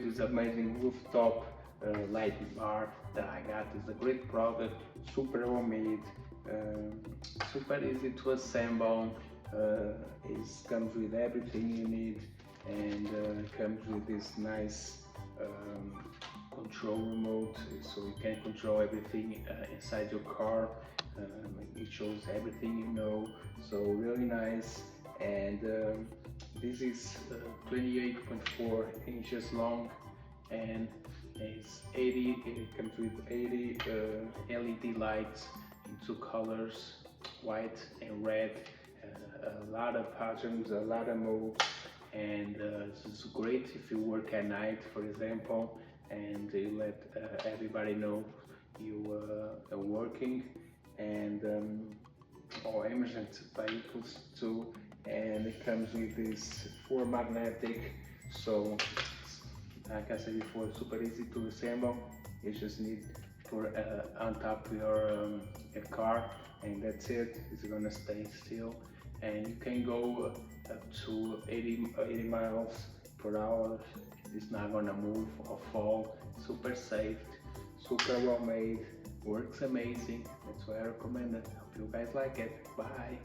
with this amazing rooftop lighting bar that I got. Is a great product, super homemade, super easy to assemble. It comes with everything you need, and comes with this nice control remote, so you can control everything inside your car. It shows everything you know, so really nice. And this is 28.4 inches long, and it comes with 80 LED lights in two colors, white and red. A lot of patterns, a lot of modes, and it's great if you work at night, for example, and you let everybody know you are working, and or emergency vehicles too. And it comes with this 4 magnetic, so like I said before, super easy to assemble. You just need to untap your car, and that's it. It's gonna stay still, and you can go up to 80 miles per hour. It's not gonna move or fall. Super safe, super well made, works amazing. That's why I recommend it. Hope you guys like it. Bye.